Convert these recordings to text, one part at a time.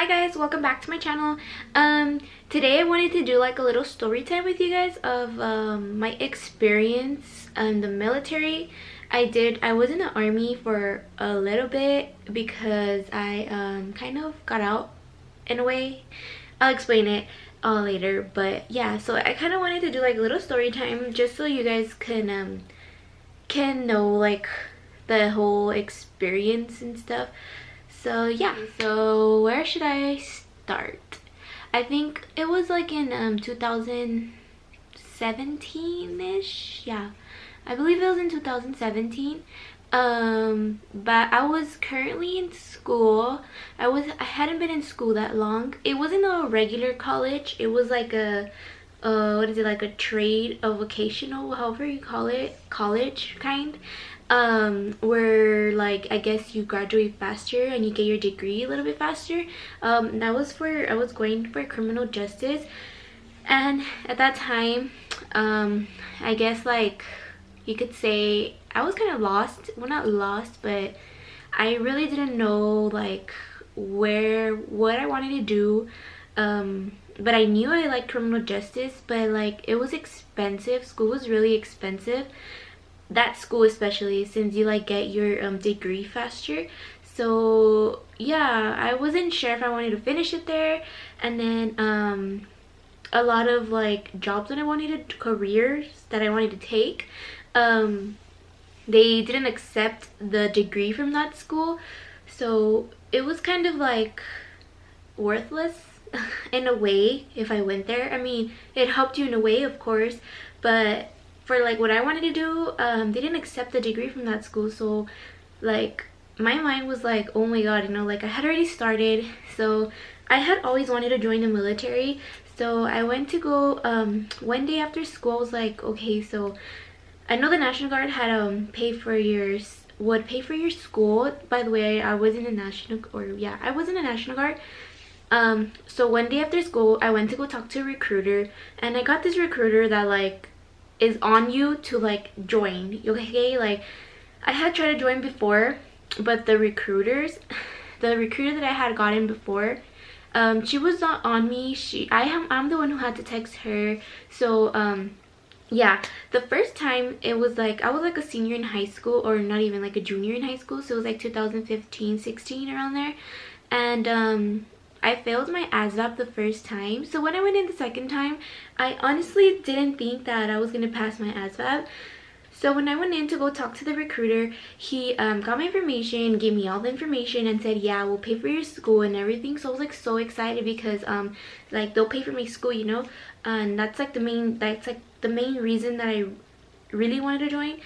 Hi guys, welcome back to my channel. Today I wanted to do like a little story time with you guys of my experience in the military. I was in the army for a little bit because I kind of got out in a way. I'll explain it later, but yeah, so I kind of wanted to do like a little story time just so you guys can know like the whole experience and stuff. So yeah, so where should I start? I think it was like in 2017-ish. Yeah, I believe it was in 2017. But I was currently in school. I hadn't been in school that long. It wasn't a regular college. It was like a what is it, like a trade, a vocational, however you call it, college kind, where like I guess you graduate faster and you get your degree a little bit faster. I was going for criminal justice, and at that time I guess like you could say I was kind of lost. Well, not lost, but I really didn't know like what I wanted to do. But I knew I liked criminal justice, but like it was expensive. School was really expensive, that school especially, since you like get your degree faster. So yeah, I wasn't sure if I wanted to finish it there. And then a lot of like jobs that I wanted, careers that I wanted to take, they didn't accept the degree from that school, so it was kind of like worthless in a way if I went there. I mean, it helped you in a way, of course, but for like what I wanted to do, they didn't accept the degree from that school. So like my mind was like, oh my god, you know, like I had already started. So I had always wanted to join the military, so I went to go one day after school. I was like, okay, so I know the National Guard had would pay for your school. By the way, I was in the National Guard. So one day after school, I went to go talk to a recruiter, and I got this recruiter that like is on you to like join. Okay, like I had tried to join before, but the recruiter that I had gotten before, she was not on me. I'm the one who had to text her. So yeah, the first time it was like I was like a senior in high school, or not even, like a junior in high school, so it was like 2015-16, around there. And I failed my ASVAB the first time. So when I went in the second time, I honestly didn't think that I was gonna pass my ASVAB. So when I went in to go talk to the recruiter, he got my information, gave me all the information, and said, yeah, we'll pay for your school and everything. So I was like so excited because like they'll pay for my school, you know, and that's like the main reason that I really wanted to join.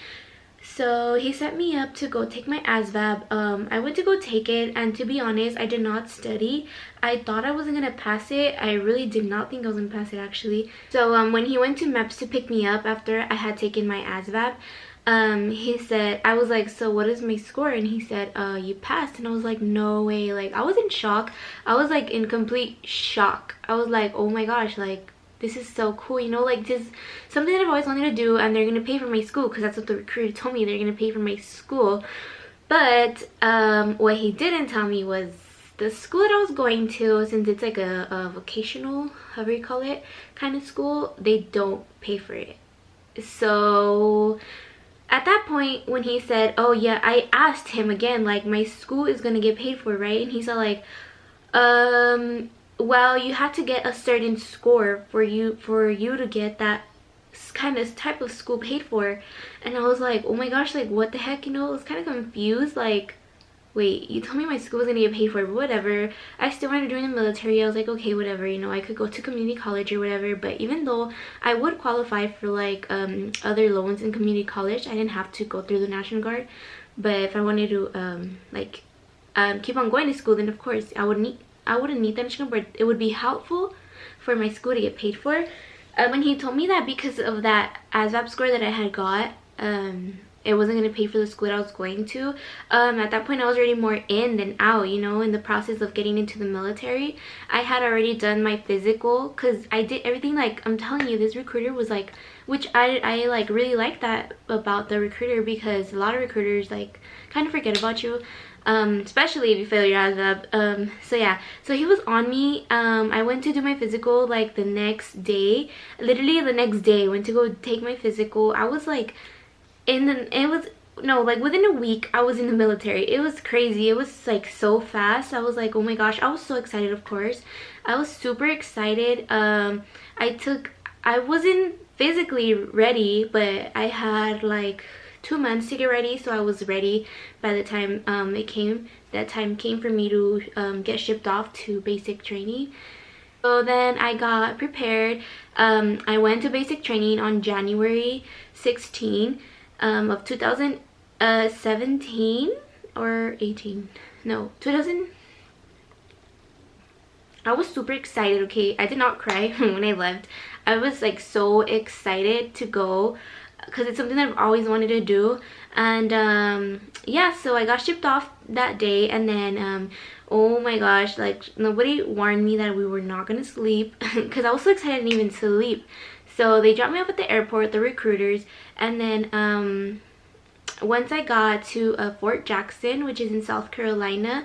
So he set me up to go take my ASVAB. I went to go take it, and to be honest, I did not study. I thought I wasn't gonna pass it. I really did not think I was gonna pass it, actually. So when he went to MEPS to pick me up after I had taken my ASVAB, he said, I was like, so what is my score? And he said, you passed. And I was like, no way. Like I was in shock. I was like in complete shock. I was like, oh my gosh, like this is so cool, you know, like just something that I've always wanted to do, and they're gonna pay for my school, because that's what the recruiter told me, they're gonna pay for my school. But what he didn't tell me was the school that I was going to, since it's like a vocational, however you call it, kind of school, they don't pay for it. So at that point, when he said, oh yeah, I asked him again, like, my school is gonna get paid for, right? And he said like, well, you had to get a certain score for you to get that kind of type of school paid for. And I was like, oh my gosh, like what the heck, you know? I was kind of confused, like, wait, you told me my school was gonna get paid for, but whatever. I still wanted to join the military. I was like, okay, whatever, you know, I could go to community college or whatever. But even though I would qualify for like other loans in community college, I didn't have to go through the National Guard. But if I wanted to keep on going to school, then of course I wouldn't need the National Guard. It would be helpful for my school to get paid for. When he told me that, because of that ASVAB score that I had got, it wasn't going to pay for the school that I was going to. At that point, I was already more in than out, you know, in the process of getting into the military. I had already done my physical, because I did everything. Like, I'm telling you, this recruiter was like, which I like really like that about the recruiter, because a lot of recruiters like kind of forget about you. especially if you fail your ASVAB. So yeah, so he was on me. I went to do my physical like the next day, literally the next day. I went to go take my physical. I was like it was no, like within a week I was in the military. It was crazy. It was like so fast. I was like, oh my gosh. I was so excited. Of course I was super excited. I wasn't physically ready, but I had like 2 months to get ready, so I was ready by the time that time came for me to get shipped off to basic training. So then I got prepared. I went to basic training on January 16 of 2017 or 18. No, 2000. I was super excited, okay? I did not cry when I left. I was like so excited to go because it's something that I've always wanted to do. And yeah, so I got shipped off that day, and then oh my gosh, like nobody warned me that we were not gonna sleep because I was so excited I didn't even sleep. So they dropped me off at the airport, the recruiters, and then once I got to Fort Jackson, which is in South Carolina,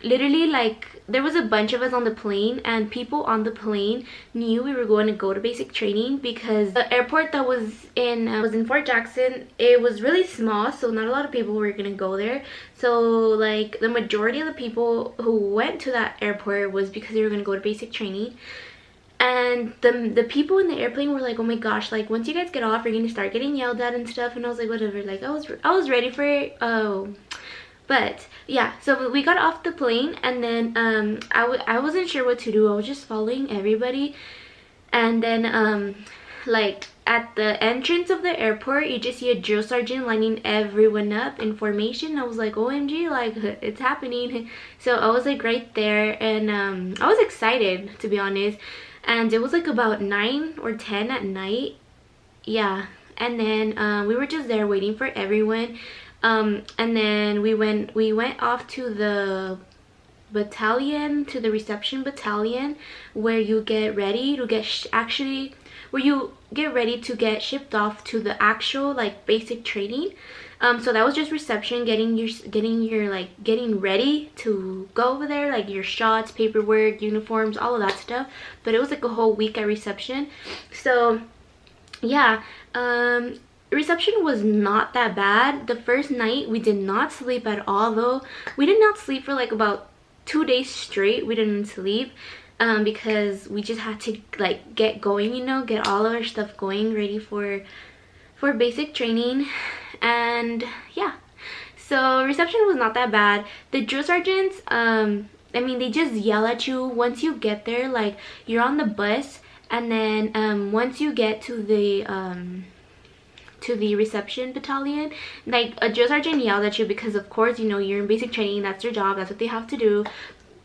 literally like there was a bunch of us on the plane, and people on the plane knew we were going to go to basic training because the airport that was in Fort Jackson, it was really small, so not a lot of people were gonna go there. So like the majority of the people who went to that airport was because they were gonna go to basic training. And the people in the airplane were like, oh my gosh, like once you guys get off you're gonna start getting yelled at and stuff. And I was like, whatever, like I was ready for it. But yeah, so we got off the plane, and then I wasn't sure what to do. I was just following everybody. And then like at the entrance of the airport, you just see a drill sergeant lining everyone up in formation. I was like, OMG, like it's happening. So I was like right there, and I was excited, to be honest. And it was like about 9 or 10 at night. Yeah, and then we were just there waiting for everyone. And then we went off to the battalion, to the reception battalion, where you get ready to get shipped off to the actual like basic training. So that was just reception, getting ready to go over there, like your shots, paperwork, uniforms, all of that stuff. But it was like a whole week at reception. So yeah, reception was not that bad. The first night we did not sleep at all, though. We did not sleep for like about 2 days straight. We didn't sleep because we just had to like get going, you know, get all of our stuff going, ready for basic training. And yeah, so reception was not that bad. The drill sergeants, I mean, they just yell at you once you get there. Like you're on the bus, and then once you get to the reception battalion, like a drill sergeant yelled at you because of course, you know, you're in basic training, that's their job, that's what they have to do.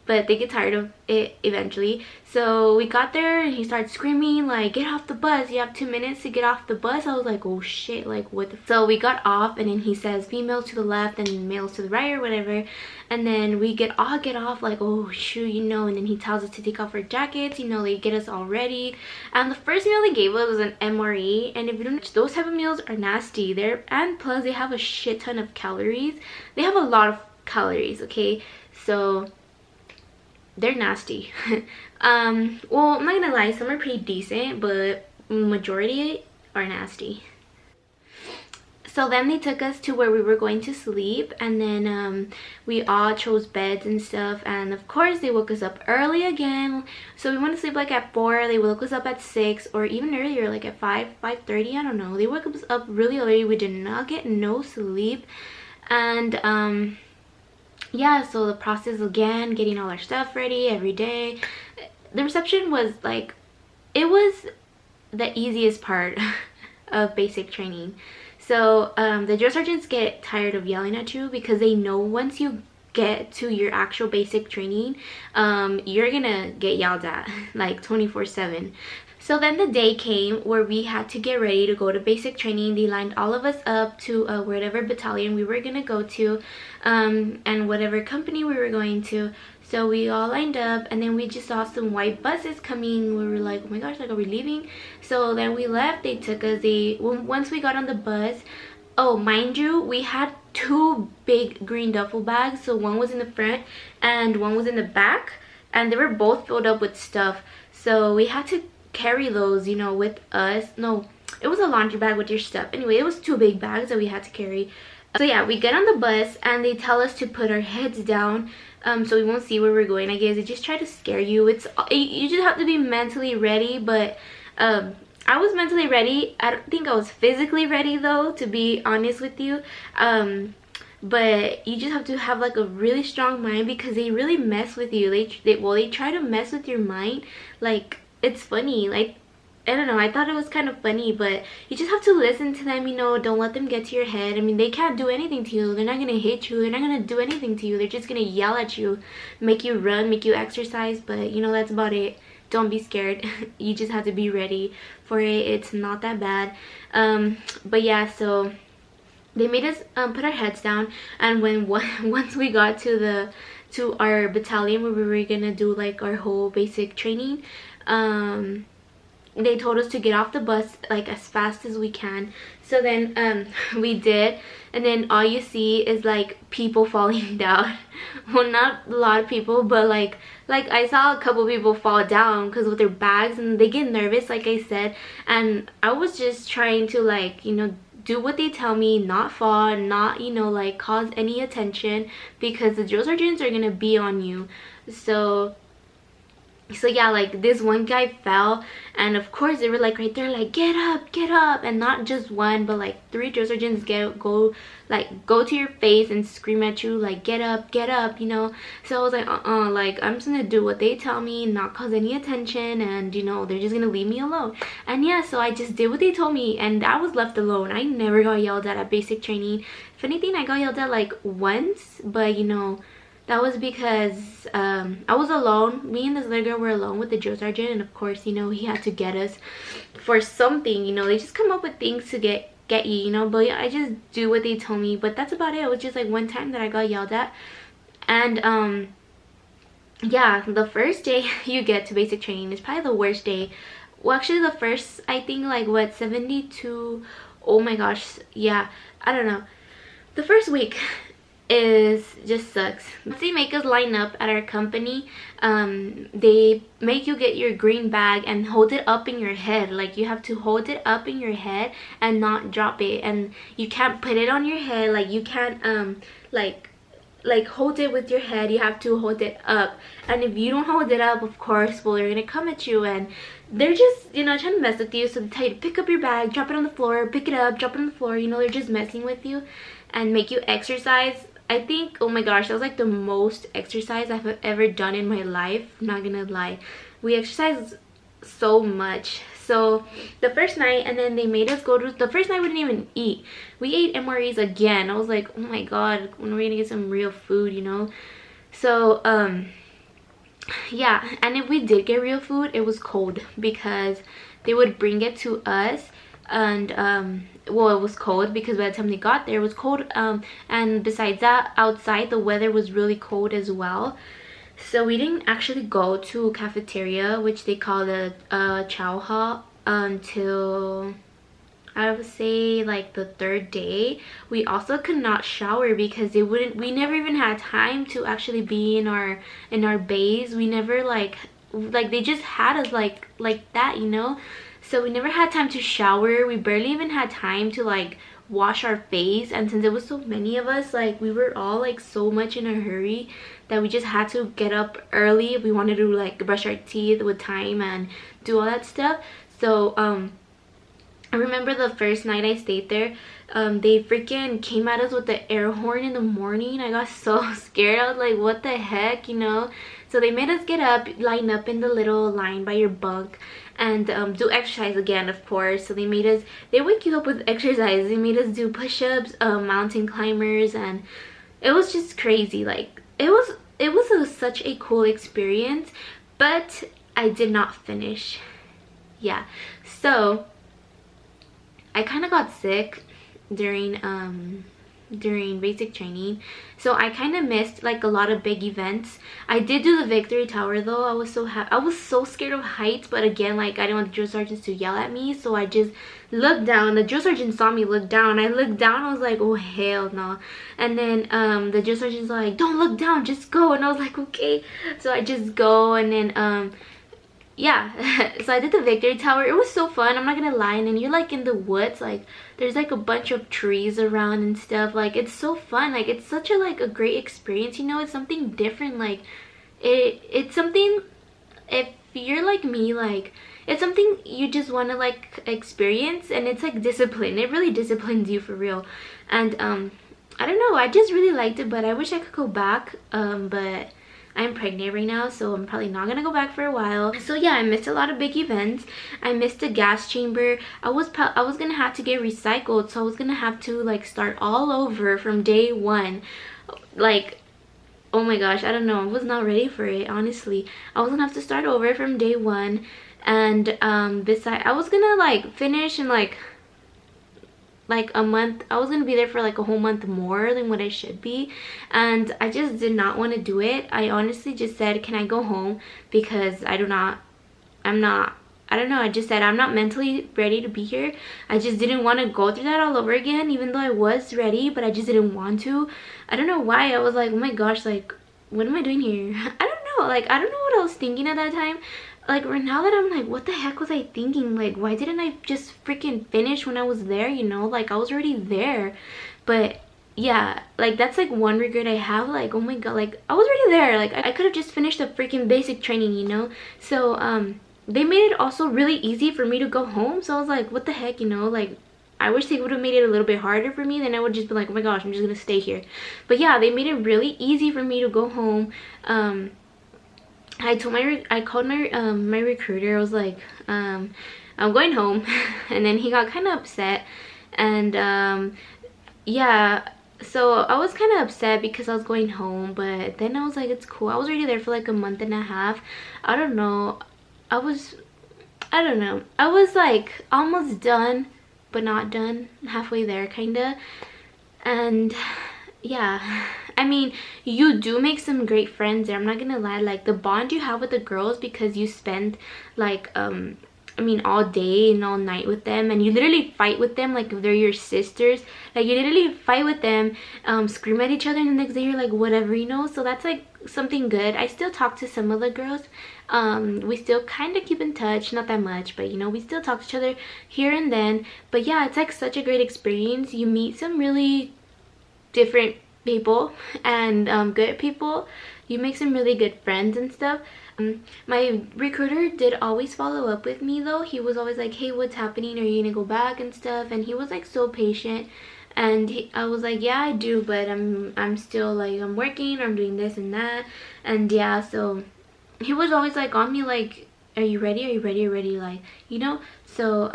But they get tired of it eventually. So we got there and he started screaming like, get off the bus, you have 2 minutes to get off the bus. I was like, oh shit, like what the so we got off, and then he says females to the left and males to the right or whatever. And then we all get off like, oh shoot, you know. And then he tells us to take off our jackets, you know, they get us all ready. And the first meal they gave us was an MRE, and if you don't know, those type of meals are nasty. And plus they have a shit ton of calories. They have a lot of calories, okay? So they're nasty. Well, I'm not gonna lie, some are pretty decent, but majority are nasty. So then they took us to where we were going to sleep, and then we all chose beds and stuff. And of course they woke us up early again. So we went to sleep like at 4, they woke us up at 6, or even earlier, like at 5:30, I don't know. They woke us up really early. We did not get no sleep. And yeah, so the process again, getting all our stuff ready every day. The reception was like, it was the easiest part of basic training. So the drill sergeants get tired of yelling at you because they know once you get to your actual basic training, you're gonna get yelled at like 24/7. So then the day came where we had to get ready to go to basic training. They lined all of us up to whatever battalion we were gonna go to, and whatever company we were going to. So we all lined up, and then we just saw some white buses coming. We were like, oh my gosh, like, are we leaving? So then we left. They took us. Once we got on the bus, oh, mind you, we had two big green duffel bags. So one was in the front and one was in the back, and they were both filled up with stuff. So we had to carry those, you know, with us. No, it was a laundry bag with your stuff. Anyway, it was two big bags that we had to carry. So yeah, we get on the bus and they tell us to put our heads down, so we won't see where we're going. I guess they just try to scare you. You just have to be mentally ready. But I was mentally ready. I don't think I was physically ready though, to be honest with you. But you just have to have like a really strong mind, because they really mess with you. They try to mess with your mind. Like, it's funny. Like, I don't know, I thought it was kind of funny, but you just have to listen to them, you know. Don't let them get to your head. I mean, they can't do anything to you. They're not gonna hit you. They're not gonna do anything to you. They're just gonna yell at you, make you run, make you exercise, but you know, that's about it. Don't be scared. You just have to be ready for it. It's not that bad. But yeah, so they made us put our heads down, and once we got to our battalion where we were gonna do like our whole basic training, they told us to get off the bus like as fast as we can. So then we did, and then all you see is like people falling down. Well, not a lot of people, but like I saw a couple people fall down because with their bags, and they get nervous, like I said. And I was just trying to, like, you know, do what they tell me, not fall, not, you know, like cause any attention, because the drill sergeants are gonna be on you. So yeah, like this one guy fell, and of course they were like right there, like, get up, and not just one, but like 3 drill sergeants go to your face and scream at you like, get up, you know. So I was like, like, I'm just gonna do what they tell me, not cause any attention, and you know, they're just gonna leave me alone. And yeah, so I just did what they told me, and I was left alone. I never got yelled at basic training. If anything, I got yelled at like once, but you know, that was because I was alone. Me and this other girl were alone with the drill sergeant, and of course, you know, he had to get us for something. You know, they just come up with things to get you, you know. But yeah, I just do what they tell me. But that's about it. It was just like one time that I got yelled at. And yeah, the first day you get to basic training is probably the worst day. Well, actually the first, I think, like, what, 72, oh my gosh, yeah, I don't know. The first week just sucks. They make us line up at our company. They make you get your green bag and hold it up in your head. Like, you have to hold it up in your head and not drop it, and you can't put it on your head. Like, you can't like hold it with your head. You have to hold it up, and if you don't hold it up, of course, well, they're gonna come at you, and they're just, you know, trying to mess with you. So they tell you to pick up your bag, drop it on the floor, pick it up, drop it on the floor. You know, they're just messing with you and make you exercise. I think, oh my gosh, that was like the most exercise I've ever done in my life. I'm not gonna lie. We exercised so much. So the first night, and then they made us go to, the first night we didn't even eat. We ate MREs again. I was like, oh my god, when are we gonna get some real food, you know? So yeah, and if we did get real food, it was cold, because they would bring it to us. And well, it was cold because by the time they got there, it was cold. And besides that, outside the weather was really cold as well. So we didn't actually go to cafeteria, which they call the chow hall, until I would say like the 3rd day. We also could not shower because we never even had time to actually be in our bays. We never like they just had us like that, you know. So we never had time to shower. We barely even had time to like wash our face, and since there was so many of us, like, we were all like so much in a hurry that we just had to get up early if we wanted to like brush our teeth with time and do all that stuff. So I remember the first night I stayed there, they freaking came at us with the air horn in the morning. I got so scared. I was like, what the heck, you know. So they made us get up, line up in the little line by your bunk, and do exercise again, of course. So they wake you up with exercise. They made us do push-ups, mountain climbers, and it was just crazy. Like, it was such a cool experience, but I did not finish. Yeah, so I kind of got sick during during basic training, so I kind of missed like a lot of big events. I did do the victory tower though. I was so scared of heights, but again, like, I didn't want the drill sergeants to yell at me, so I just looked down. The drill sergeant saw me look down. I looked down. I was like, oh hell no. And then the drill sergeant's like, don't look down, just go. And I was like, okay. So I just go, and then yeah. So I did the victory tower. It was so fun, I'm not gonna lie. And then you're like in the woods, like there's like a bunch of trees around and stuff. Like, it's so fun. Like, it's such a like a great experience, you know. It's something different. Like, it's something, if you're like me, like, it's something you just want to like experience, and it's like discipline. It really disciplines you for real. And I don't know, I just really liked it, but I wish I could go back. But I'm pregnant right now, so I'm probably not gonna go back for a while. So yeah, I missed a lot of big events. I missed the gas chamber. I was gonna have to get recycled, so I was gonna have to like start all over from day one. Like, oh my gosh, I don't know, I was not ready for it, honestly. I was gonna have to start over from day one. And besides, I was gonna like finish in like a month. I was gonna be there for like a whole month more than what I should be, and I just did not want to do it. I honestly just said, can I go home, because I don't know, I just said I'm not mentally ready to be here. I just didn't want to go through that all over again, even though I was ready, but I just didn't want to. I don't know why. I was like, oh my gosh, like, what am I doing here? I don't know, like, I don't know what I was thinking at that time. Like, right now that I'm like, what the heck was I thinking? Like, why didn't I just freaking finish when I was there, you know? Like, I was already there. But yeah, like, that's like one regret I have. Like, oh my god, like, I was already there. Like, I could have just finished the freaking basic training, you know? So they made it also really easy for me to go home. So I was like, what the heck, you know? Like, I wish they would have made it a little bit harder for me. Then I would just be like, oh my gosh, I'm just gonna stay here. But yeah, they made it really easy for me to go home. I called my recruiter. I was like, I'm going home. And then he got kind of upset. And yeah, so I was kind of upset because I was going home, but then I was like, it's cool. I was already there for like a month and a half. I don't know, I was like almost done, but not done, halfway there kind of. And yeah, I mean, you do make some great friends there, I'm not gonna lie. Like, the bond you have with the girls, because you spend like I mean, all day and all night with them, and you literally fight with them like if they're your sisters. Like, you literally fight with them, scream at each other, and the next day you're like, whatever, you know. So that's like something good. I still talk to some of the girls. We still kind of keep in touch, not that much, but you know, we still talk to each other here and then. But yeah, it's like such a great experience. You meet some really different people and good people. You make some really good friends and stuff. My recruiter did always follow up with me though. He was always like, hey, what's happening, are you gonna go back and stuff? And he was like so patient. And I was like, yeah, I do, but I'm still like, I'm working, I'm doing this and that. And yeah, so he was always like on me, like, are you ready, are you ready, are you ready, like, you know. So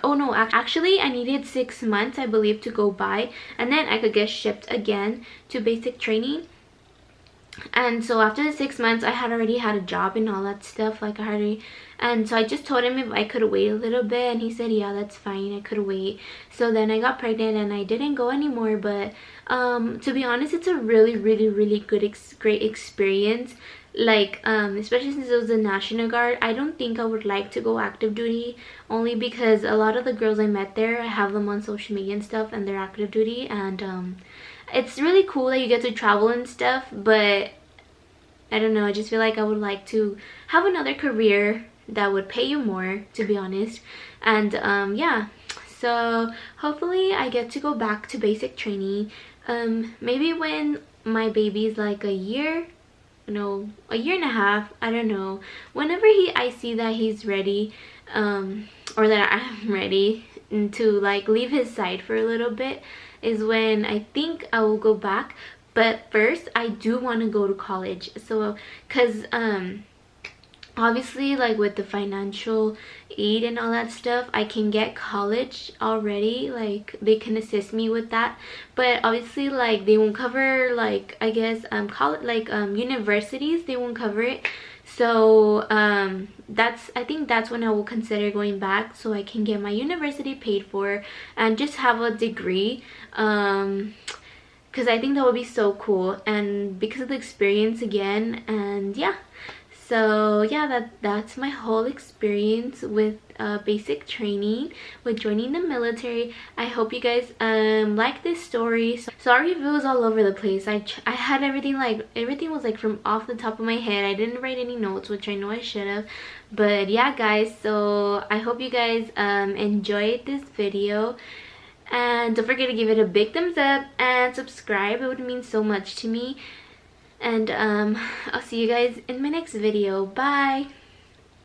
oh no, actually I needed 6 months, I believe, to go by, and then I could get shipped again to basic training. And so after the 6 months, I had already had a job and all that stuff. Like, and so I just told him if I could wait a little bit, and he said, yeah, that's fine, I could wait. So then I got pregnant and I didn't go anymore. But to be honest, it's a really good great experience. Like, especially since it was the National Guard. I don't think I would like to go active duty, only because a lot of the girls I met there, I have them on social media and stuff, and they're active duty. And it's really cool that you get to travel and stuff, but I don't know, I just feel like I would like to have another career that would pay you more, to be honest. And yeah, so hopefully I get to go back to basic training, maybe when my baby's like a year and a half, I don't know, whenever I see that he's ready, or that I'm ready to like leave his side for a little bit, is when I think I will go back. But first, I do want to go to college. So because obviously, like, with the financial aid and all that stuff, I can get college already. Like, they can assist me with that, but obviously, like, they won't cover, like, I guess college, like, universities, they won't cover it. So I think that's when I will consider going back, so I can get my university paid for and just have a degree. because I think that would be so cool, and because of the experience again. And yeah, so yeah, that's my whole experience with basic training, with joining the military. I hope you guys like this story. Sorry if it was all over the place. I had everything, like everything was like from off the top of my head. I didn't write any notes, which I know I should have. But yeah guys, so I hope you guys enjoyed this video. And don't forget to give it a big thumbs up and subscribe. It would mean so much to me. And I'll see you guys in my next video. Bye!